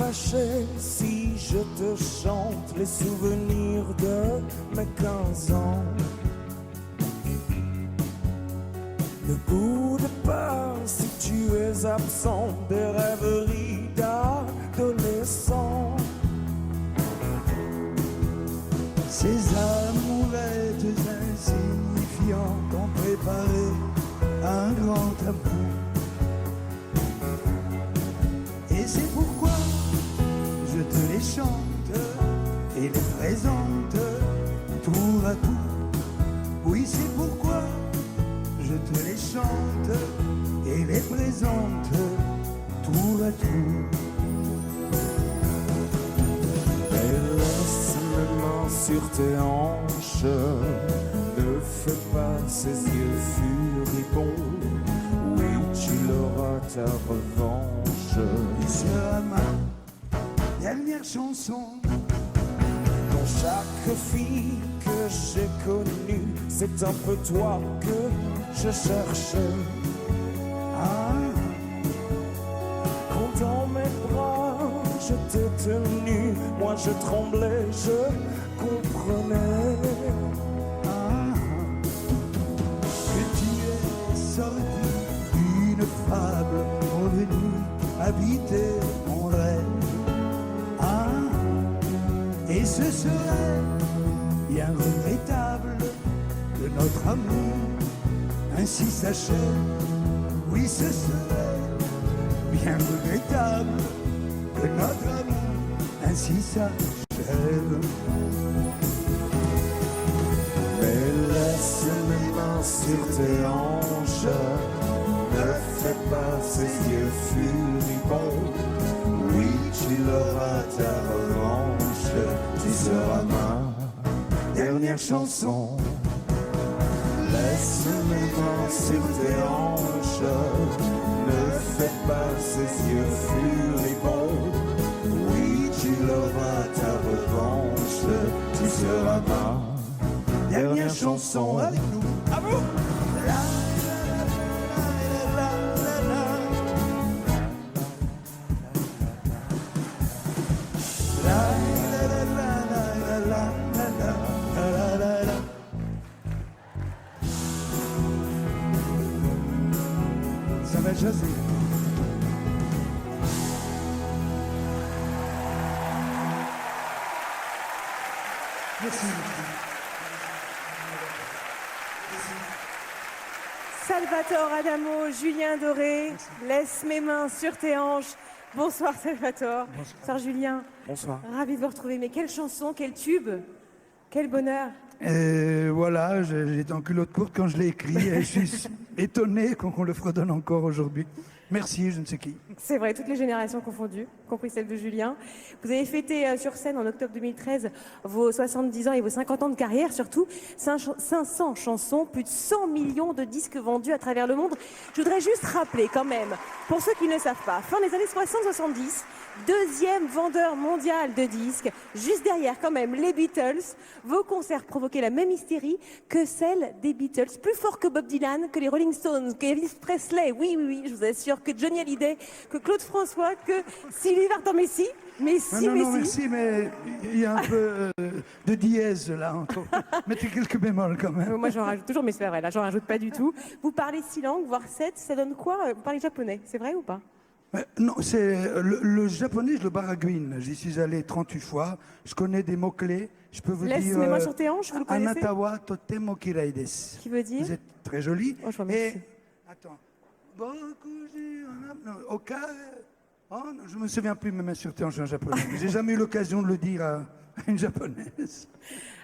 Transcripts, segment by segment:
fâché si je te chante les souvenirs de mes 15 ans. Le goût de peur si tu es absent des rêveries d'adolescent. Ces amourettes insignifiantes ont préparé un grand amour. Et c'est pourquoi je te les chante et les présente tour à tour. Oui, c'est pourquoi je te les chante et les présente tour à tour. Et laisse mes mains sur tes hanches, ne fais pas ces yeux furibonds. Oui, tu l'auras ta revanche. Et sera ma dernière chanson. Dans chaque fille que j'ai connue, c'est un peu toi que je cherchais. Ah, Quand dans mes bras je t'ai tenu, moi je tremblais, je comprenais. que tu es sorti d'une fable pour venir habiter mon rêve. Et ce serait bien regrettable que notre amour ainsi s'achève. Oui, ce serait bien regrettable que notre amour ainsi s'achève. Mais laisse mes mains sur tes hanches, ne fais pas ces yeux furibonds. Oui, tu l'auras ta revanche, tu seras ma dernière chanson. Laisse mes mains sur tes hanches, ne fais pas ces yeux furibonds. Oui, tu l'auras ta revanche, tu seras ma dernière chanson. Avec nous. À vous. Ça va jaser. Merci. Salvatore Adamo, Julien Doré, laisse mes mains sur tes hanches. Bonsoir Salvatore. Bonsoir Julien. Bonsoir. Ravi de vous retrouver. Mais quelle chanson, quel tube, quel bonheur. Et voilà, j'étais en culotte courte quand je l'ai écrit et je suis étonné qu'on le fredonne encore aujourd'hui. Merci, je ne sais qui. C'est vrai, toutes les générations confondues, compris celle de Julien. Vous avez fêté sur scène en octobre 2013 vos 70 ans et vos 50 ans de carrière, surtout 500 chansons, plus de 100 millions de disques vendus à travers le monde. Je voudrais juste rappeler quand même, pour ceux qui ne savent pas, fin des années 60-70, deuxième vendeur mondial de disques, juste derrière quand même les Beatles. Vos concerts provoquaient la même hystérie que celle des Beatles, plus fort que Bob Dylan, que les Rolling Stones, que Elvis Presley, oui, je vous assure, que Johnny Hallyday, que Claude François, que Sylvie Vartan. Messi, Non, merci, mais il y a un peu de dièse là. Mettez quelques bémols quand même. Moi j'en rajoute toujours, mais c'est pas vrai, là j'en rajoute pas du tout. Vous parlez 6 langues, voire 7, ça donne quoi? Vous parlez japonais, c'est vrai ou pas? Non, c'est le japonais, je le baragouine. J'y suis allé 38 fois. Je connais des mots-clés. Je peux vous Laisse dire. mes mains sur tes hanches, vous le connaissez? Anatawa totemo kirei desu. Qui veut dire? Vous êtes très jolie. Oh, je vous remercie. Et attends. Oh, non, je me souviens plus de mes mains sur tes hanches en japonais. J'ai jamais eu l'occasion de le dire à une japonaise.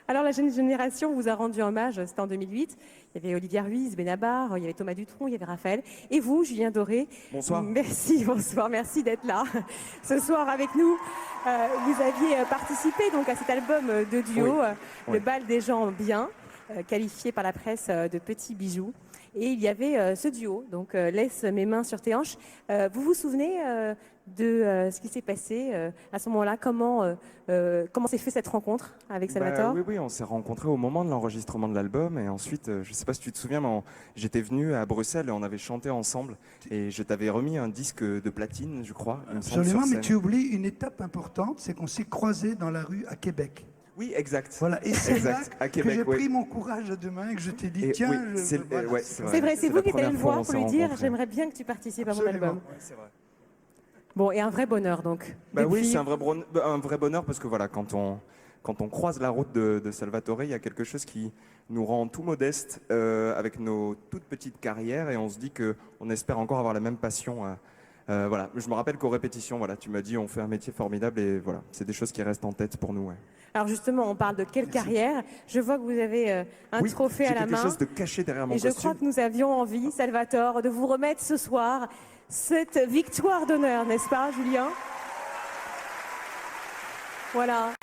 Alors la jeune génération vous a rendu hommage, c'était en 2008. Il y avait Olivia Ruiz, Benabar, il y avait Thomas Dutronc, il y avait Raphaël. Et vous, Julien Doré. Bonsoir. Merci d'être là ce soir avec nous. Vous aviez participé donc à cet album de duo, Oui. Le bal des gens bien. qualifiés par la presse de petits bijoux. Et il y avait ce duo, donc Laisse mes mains sur tes hanches. Vous vous souvenez de ce qui s'est passé à ce moment-là? Comment s'est fait cette rencontre avec Salvatore? Oui, on s'est rencontrés au moment de l'enregistrement de l'album. Et ensuite, je ne sais pas si tu te souviens, mais j'étais venu à Bruxelles et on avait chanté ensemble. Et je t'avais remis un disque de platine, je crois. il me semble, Absolument, sur mais scène. tu oublies une étape importante, c'est qu'on s'est croisés dans la rue à Québec. Oui, exact. Voilà, et c'est là Exact, à que Québec, j'ai oui. pris mon courage à deux mains et que je t'ai dit, Et tiens, oui, c'est voilà, ouais, c'est c'est vrai. C'est vrai, c'est vous la qui êtes allé le première fois voir où on pour s'est lui dire rencontrés. j'aimerais bien que tu participes à mon Absolument. album. Ouais, c'est vrai. Bon, et un vrai bonheur donc. Oui, Depuis- c'est un vrai bonheur parce que voilà, quand on croise la route de Salvatore, il y a quelque chose qui nous rend tout modestes avec nos toutes petites carrières et on se dit qu'on espère encore avoir la même passion. Voilà, je me rappelle qu'aux répétitions, voilà, tu m'as dit on fait un métier formidable et voilà, c'est des choses qui restent en tête pour nous. Ouais. Alors justement, on parle de quelle carrière? Je vois que vous avez un Oui, trophée j'ai à la quelque main. chose de caché derrière mon Et je costume. crois que nous avions envie, Salvatore, de vous remettre ce soir cette victoire d'honneur, n'est-ce pas, Julien? Voilà,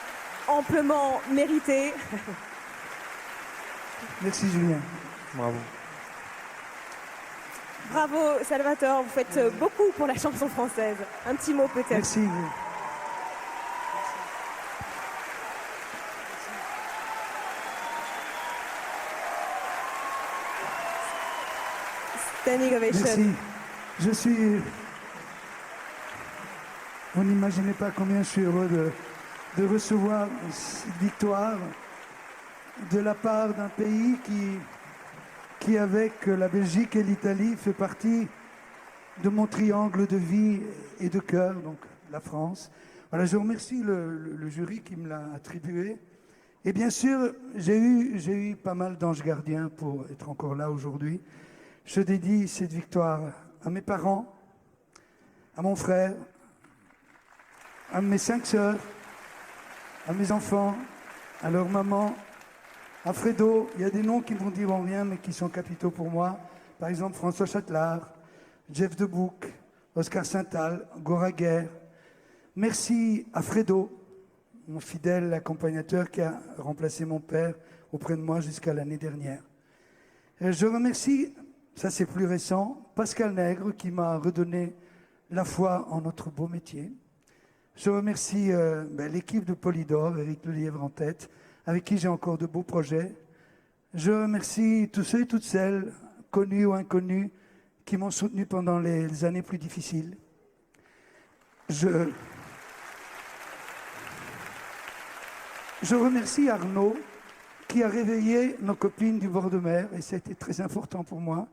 amplement mérité. Merci Julien. Bravo. Bravo, Salvatore, vous faites beaucoup pour la chanson française. Un petit mot peut-être. Merci. Standing ovation. Merci. Je suis... Vous n'imaginez pas combien je suis heureux de recevoir cette victoire de la part d'un pays qui, avec la Belgique et l'Italie, fait partie de mon triangle de vie et de cœur, donc la France. Voilà, je remercie le jury qui me l'a attribué. Et bien sûr, j'ai eu pas mal d'anges gardiens pour être encore là aujourd'hui. Je dédie cette victoire à mes parents, à mon frère, à mes 5 sœurs, à mes enfants, à leur maman, à Fredo. Il y a des noms qui ne vous diront rien, mais qui sont capitaux pour moi. Par exemple, François Châtelard, Jeff Debouc, Oscar Saintal, Gora Guerre. Merci à Fredo, mon fidèle accompagnateur qui a remplacé mon père auprès de moi jusqu'à l'année dernière. Je remercie, ça c'est plus récent, Pascal Nègre qui m'a redonné la foi en notre beau métier. Je remercie l'équipe de Polydor, Éric Lelièvre en tête, avec qui j'ai encore de beaux projets. Je remercie tous ceux et toutes celles, connus ou inconnus, qui m'ont soutenu pendant les années plus difficiles. Je remercie Arnaud, qui a réveillé nos copines du bord de mer, et ça a été très important pour moi.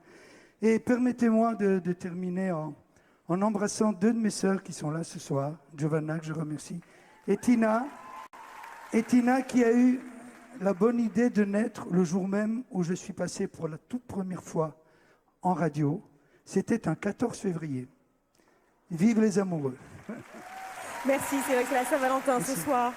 Et permettez-moi de terminer en embrassant 2 de mes sœurs qui sont là ce soir, Giovanna, que je remercie, et Tina qui a eu la bonne idée de naître le jour même où je suis passé pour la toute première fois en radio. C'était un 14 février. Vive les amoureux. Merci, c'est vrai que c'est la Saint-Valentin ce soir.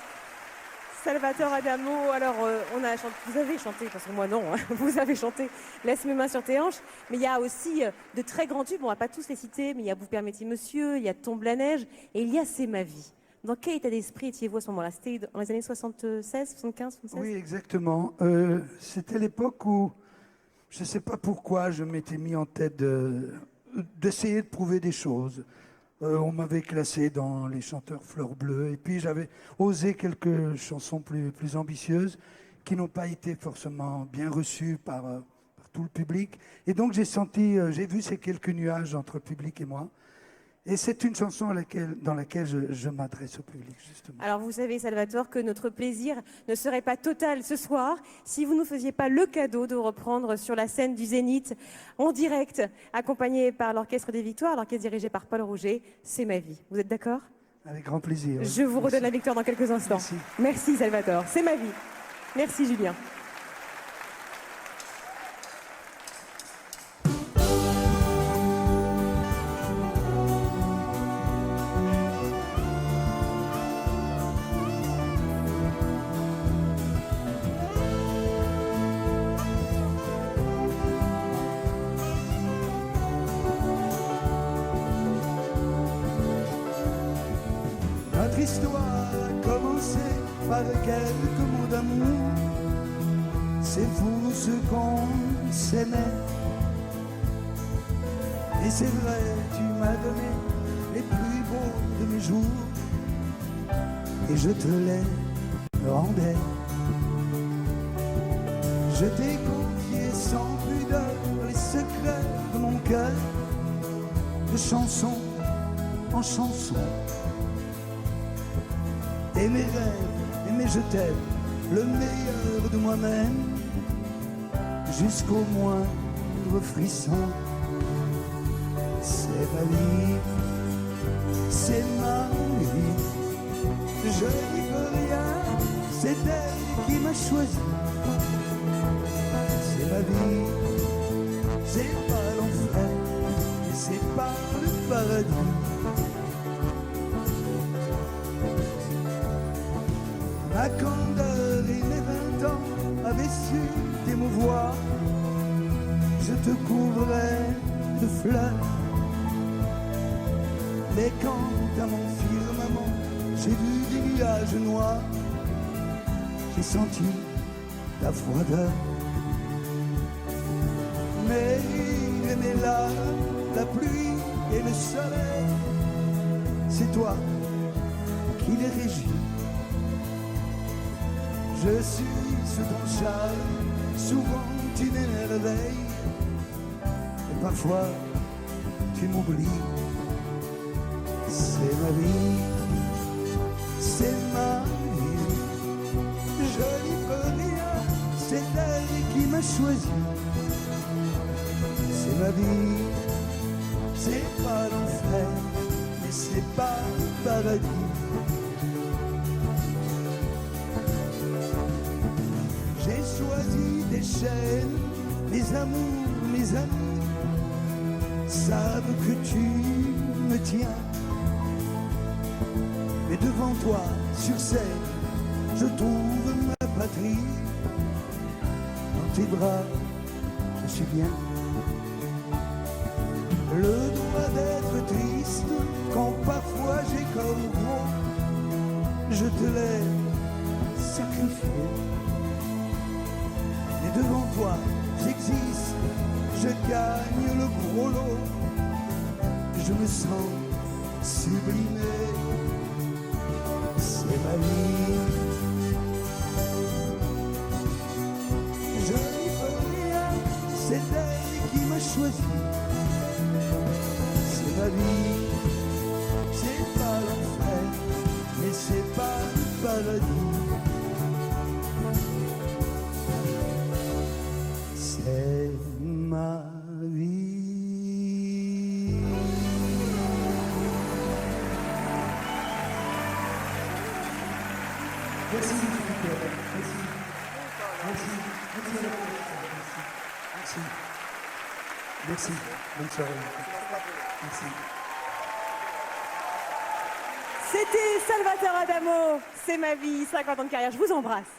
Salvatore Adamo, alors on a chanté, vous avez chanté, parce que moi non, hein, vous avez chanté Laisse mes mains sur tes hanches, mais il y a aussi de très grands tubes, on va pas tous les citer, mais il y a Vous permettez monsieur, il y a Tombe la neige, et il y a C'est ma vie. Dans quel état d'esprit étiez-vous à ce moment-là? C'était dans les années 76, 75, 76? Oui, exactement. C'était l'époque où, je ne sais pas pourquoi, je m'étais mis en tête d'essayer de prouver des choses. On m'avait classé dans les chanteurs fleurs bleues, et puis j'avais osé quelques chansons plus ambitieuses qui n'ont pas été forcément bien reçues par tout le public. Et donc j'ai vu ces quelques nuages entre public et moi. Et c'est une chanson dans laquelle je m'adresse au public, justement. Alors vous savez, Salvatore, que notre plaisir ne serait pas total ce soir si vous ne nous faisiez pas le cadeau de reprendre sur la scène du Zénith, en direct, accompagné par l'Orchestre des Victoires, l'orchestre dirigé par Paul Rouget, C'est ma vie. Vous êtes d'accord? Avec grand plaisir. Je vous redonne la victoire dans quelques instants. Merci. Merci Salvatore, C'est ma vie. Merci Julien. Notre histoire a commencé par quelques mots d'amour. c'est fou ce qu'on s'aimait. Et c'est vrai, tu m'as donné les plus beaux de mes jours, et je te les rendais. Je t'ai confié sans pudeur les secrets de mon cœur, de chanson en chanson. Et mes rêves, et mes je t'aime, le meilleur de moi-même, jusqu'au moindre frisson. C'est ma vie, c'est ma vie, je n'y peux rien, c'est elle qui m'a choisi. C'est ma vie, c'est pas l'enfer, et c'est pas le paradis. Ma candeur et mes 20 ans avaient su t'émouvoir, je te couvrais de fleurs. Mais quand à mon firmament j'ai vu des nuages noirs, j'ai senti ta froideur. Mais là, la pluie et le soleil, c'est toi qui les régis. Je suis sous ton châle, souvent tu m'éveilles, et parfois tu m'oublies. C'est ma vie, c'est ma vie, je n'y peux rien, c'est elle qui m'a choisi. C'est ma vie, c'est pas l'enfer, mais c'est pas le paradis. J'ai choisi des chaînes, mes amours, mes amis savent que tu me tiens. Mais devant toi, sur scène, je trouve ma patrie. Dans tes bras, je suis bien. Le droit d'être triste, quand parfois j'ai comme gros, je te l'ai sacrifié. Et devant toi, j'existe, je gagne le gros lot, je me sens sublimé. C'est ma vie, je n'y peux rien, c'est elle qui m'a choisi. C'est ma vie, c'est pas l'enfer, mais c'est pas le paradis. C'est ma vie. Merci, merci. Merci. Merci. Merci. Bonne soirée. Merci. C'était Salvatore Adamo, c'est ma vie, 50 ans de carrière, je vous embrasse.